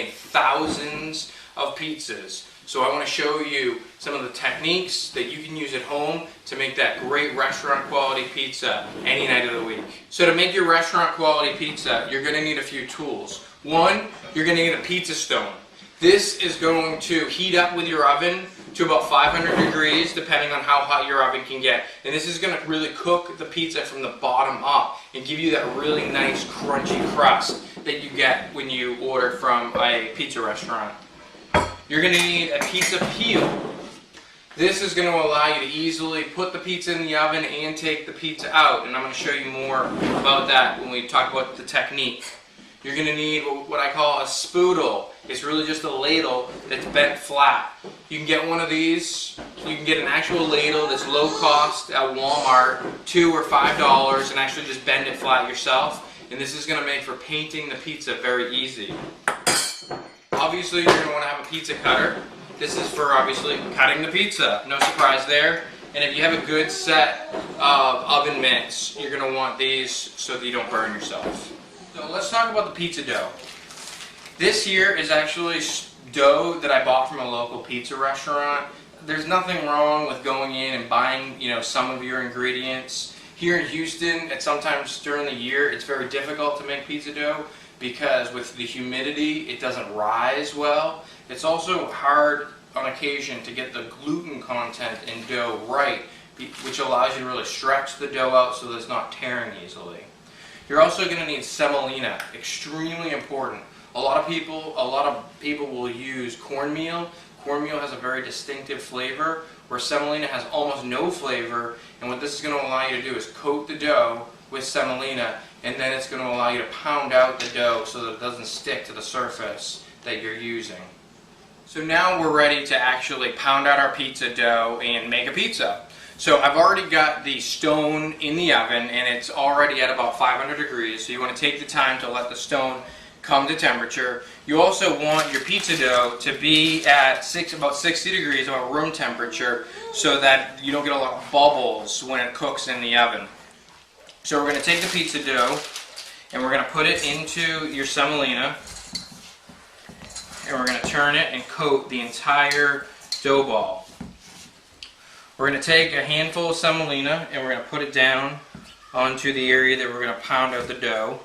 made thousands of pizzas. So I want to show you some of the techniques that you can use at home to make that great restaurant quality pizza any night of the week. So to make your restaurant quality pizza, you're going to need a few tools. One, you're going to need a pizza stone. This is going to heat up with your oven to about 500 degrees, depending on how hot your oven can get. And this is going to really cook the pizza from the bottom up and give you that really nice crunchy crust that you get when you order from a pizza restaurant. You're going to need a pizza peel. This is going to allow you to easily put the pizza in the oven and take the pizza out. And I'm going to show you more about that when we talk about the technique. You're going to need what I call a spoodle. It's really just a ladle that's bent flat. You can get one of these. You can get an actual ladle that's low cost at Walmart, $2 or $5, and actually just bend it flat yourself. And this is going to make for painting the pizza very easy. Obviously, you're going to want to have a pizza cutter. This is for obviously cutting the pizza. No surprise there. And if you have a good set of oven mitts, you're going to want these so that you don't burn yourself. So let's talk about the pizza dough. This here is actually dough that I bought from a local pizza restaurant. There's nothing wrong with going in and buying, some of your ingredients. Here in Houston, at sometimes during the year, it's very difficult to make pizza dough because with the humidity, it doesn't rise well. It's also hard on occasion to get the gluten content in dough right, which allows you to really stretch the dough out so that it's not tearing easily. You're also going to need semolina, extremely important. A lot of people will use cornmeal. Cornmeal has a very distinctive flavor, where semolina has almost no flavor. And what this is going to allow you to do is coat the dough with semolina, and then it's going to allow you to pound out the dough so that it doesn't stick to the surface that you're using. So now we're ready to actually pound out our pizza dough and make a pizza. So I've already got the stone in the oven, and it's already at about 500 degrees. So you want to take the time to let the stone come to temperature. You also want your pizza dough to be at about 60 degrees, about room temperature, so that you don't get a lot of bubbles when it cooks in the oven. So we're going to take the pizza dough and we're going to put it into your semolina, and we're going to turn it and coat the entire dough ball. We're going to take a handful of semolina and we're going to put it down onto the area that we're going to pound out the dough.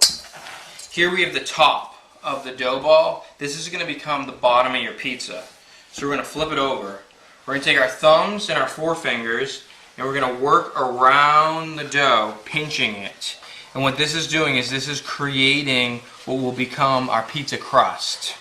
Here we have the top of the dough ball. This is going to become the bottom of your pizza. So we're going to flip it over. We're going to take our thumbs and our forefingers and we're going to work around the dough, pinching it. And what this is doing is this is creating what will become our pizza crust.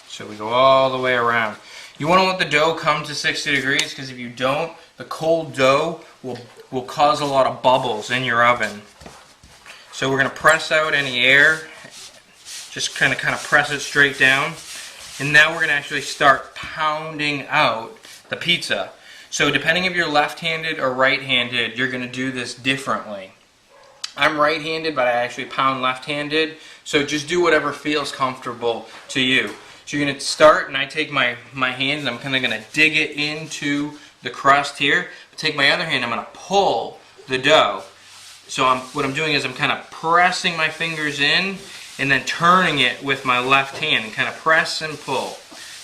So we go all the way around. You want to let the dough come to 60 degrees because if you don't, the cold dough will cause a lot of bubbles in your oven. So we're going to press out any air, just kind of press it straight down. And now we're going to actually start pounding out the pizza. So depending if you're left-handed or right-handed, you're going to do this differently. I'm right-handed, but I actually pound left-handed. So just do whatever feels comfortable to you. So you're going to start, and I take my hand and I'm kind of going to dig it into the crust here. Take my other hand, I'm going to pull the dough. So what I'm doing is I'm kind of pressing my fingers in and then turning it with my left hand and kind of press and pull.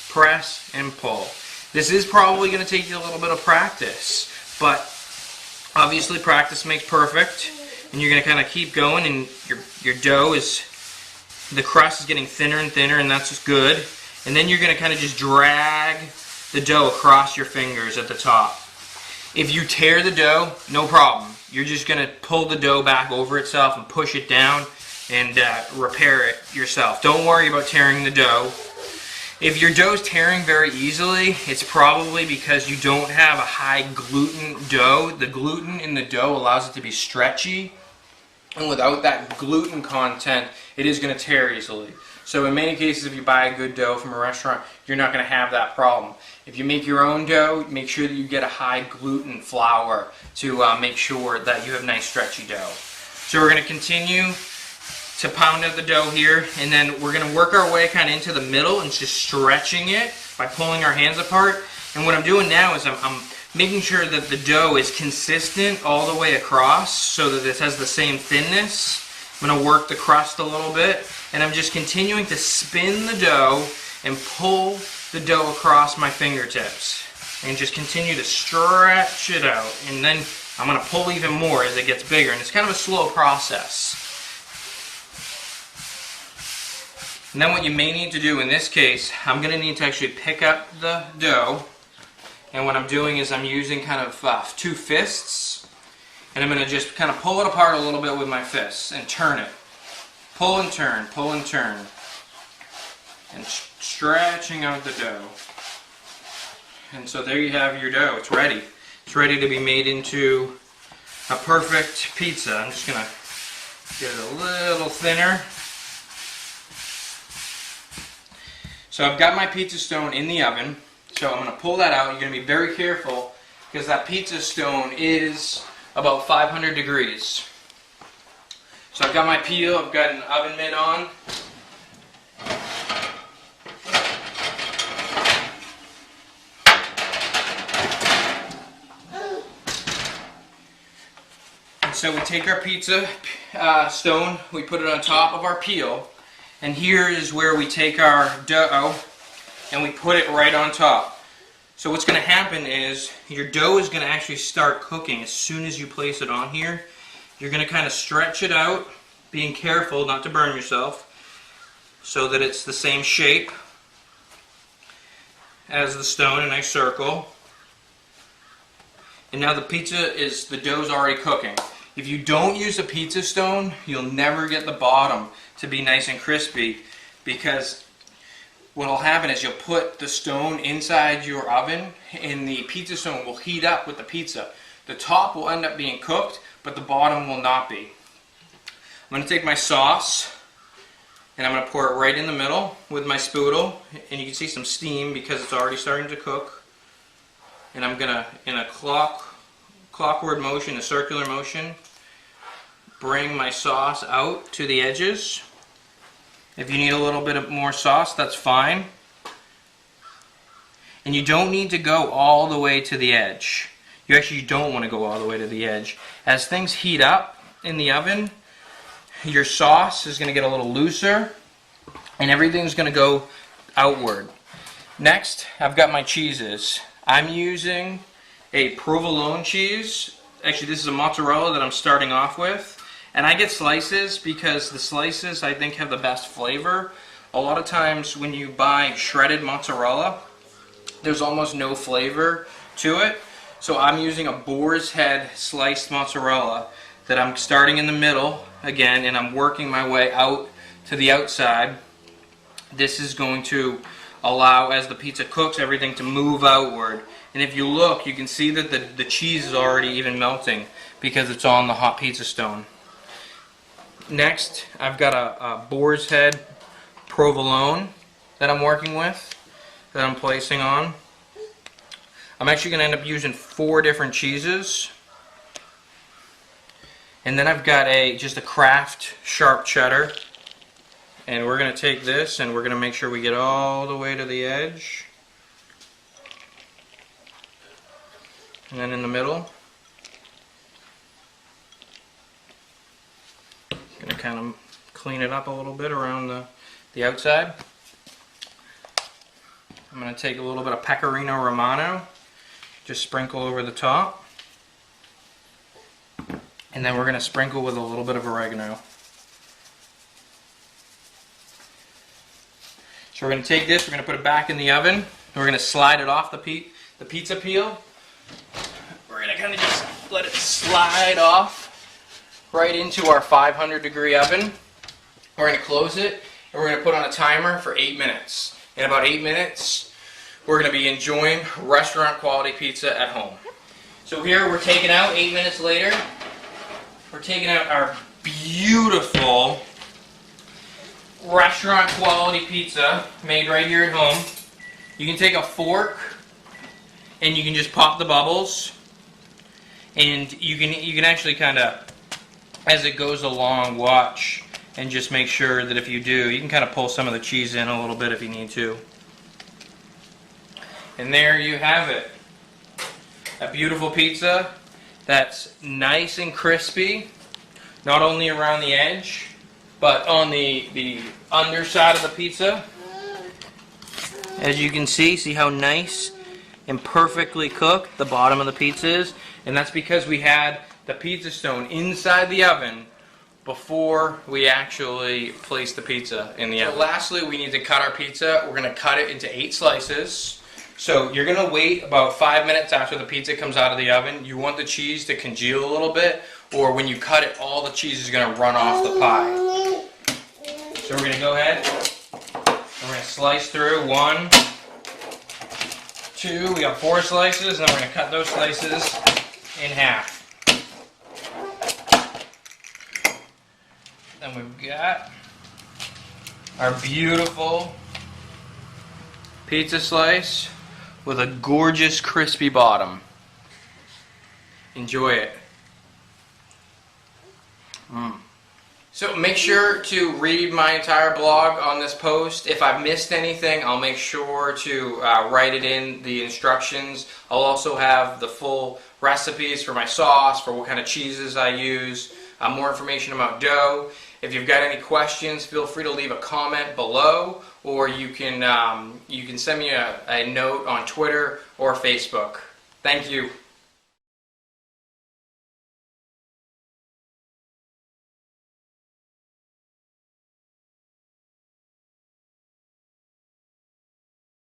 Press and pull. This is probably going to take you a little bit of practice, but obviously practice makes perfect. And you're going to kind of keep going, and your dough the crust is getting thinner and thinner, and that's just good. And then you're going to kind of just drag the dough across your fingers at the top. If you tear the dough, no problem. You're just going to pull the dough back over itself and push it down and repair it yourself. Don't worry about tearing the dough. If your dough is tearing very easily, it's probably because you don't have a high gluten dough. The gluten in the dough allows it to be stretchy. And without that gluten content, it is going to tear easily. So in many cases, if you buy a good dough from a restaurant, you're not going to have that problem. If you make your own dough, make sure that you get a high gluten flour to make sure that you have nice stretchy dough. So we're going to continue to pound out the dough here, and then we're going to work our way kind of into the middle and just stretching it by pulling our hands apart. And what I'm doing now is I'm making sure that the dough is consistent all the way across so that it has the same thinness. I'm going to work the crust a little bit, and I'm just continuing to spin the dough and pull the dough across my fingertips. And just continue to stretch it out. And then I'm going to pull even more as it gets bigger. And it's kind of a slow process. And then what you may need to do in this case, I'm going to need to actually pick up the dough. And what I'm doing is I'm using kind of 2 fists. And I'm going to just kind of pull it apart a little bit with my fists and turn it. Pull and turn, pull and turn. And stretching out the dough. And so there you have your dough. It's ready. It's ready to be made into a perfect pizza. I'm just going to get it a little thinner. So I've got my pizza stone in the oven. So I'm going to pull that out. You're going to be very careful because that pizza stone is about 500 degrees. So I've got my peel. I've got an oven mitt on. So we take our pizza stone, we put it on top of our peel, and here is where we take our dough and we put it right on top. So what's going to happen is your dough is going to actually start cooking as soon as you place it on here. You're going to kind of stretch it out, being careful not to burn yourself, so that it's the same shape as the stone, a nice circle. And now the dough's already cooking. If you don't use a pizza stone, you'll never get the bottom to be nice and crispy, because what will happen is you'll put the stone inside your oven and the pizza stone will heat up with the pizza. The top will end up being cooked, but the bottom will not be. I'm going to take my sauce and I'm going to pour it right in the middle with my spoodle, and you can see some steam because it's already starting to cook. And I'm going to, in a clockward motion, a circular motion, bring my sauce out to the edges. If you need a little bit more sauce, that's fine. And you don't need to go all the way to the edge. You actually don't want to go all the way to the edge. As things heat up in the oven, your sauce is going to get a little looser and everything's going to go outward. Next, I've got my cheeses. I'm using a provolone cheese. Actually, this is a mozzarella that I'm starting off with. And I get slices because the slices, I think, have the best flavor. A lot of times when you buy shredded mozzarella, there's almost no flavor to it. So I'm using a boar's head sliced mozzarella that I'm starting in the middle again, and I'm working my way out to the outside. This is going to allow, as the pizza cooks, everything to move outward. And if you look, you can see that the cheese is already even melting because it's on the hot pizza stone. Next, I've got a boar's head provolone that I'm working with, that I'm placing on. I'm actually going to end up using 4 different cheeses. And then I've got just a Kraft sharp cheddar. And we're going to take this and we're going to make sure we get all the way to the edge. And then in the middle, going to kind of clean it up a little bit around the outside. I'm going to take a little bit of Pecorino Romano, just sprinkle over the top. And then we're going to sprinkle with a little bit of oregano. So we're going to take this, we're going to put it back in the oven, and we're going to slide it off the pizza peel. We're going to kind of just let it slide off right into our 500-degree oven. We're going to close it, and we're going to put on a timer for 8 minutes. In about 8 minutes, we're going to be enjoying restaurant quality pizza at home. So here we're taking out, 8 minutes later, we're taking out our beautiful restaurant quality pizza made right here at home. You can take a fork and you can just pop the bubbles, and you can actually kind of, as it goes along, watch and just make sure that if you do, you can kind of pull some of the cheese in a little bit if you need to. And there you have it. A beautiful pizza that's nice and crispy, not only around the edge, But on the underside of the pizza, as you can see how nice and perfectly cooked the bottom of the pizza is. And that's because we had the pizza stone inside the oven before we actually place the pizza in the oven. So lastly, we need to cut our pizza. We're going to cut it into 8 slices. So you're going to wait about 5 minutes after the pizza comes out of the oven. You want the cheese to congeal a little bit, or when you cut it, all the cheese is going to run off the pie. So we're going to go ahead, we're going to slice through 1, 2, we got 4 slices, and then we're going to cut those slices in half. Then we've got our beautiful pizza slice with a gorgeous crispy bottom. Enjoy it. So make sure to read my entire blog on this post. If I've missed anything, I'll make sure to write it in the instructions. I'll also have the full recipes for my sauce, for what kind of cheeses I use, more information about dough. If you've got any questions, feel free to leave a comment below, or you can send me a note on Twitter or Facebook. Thank you.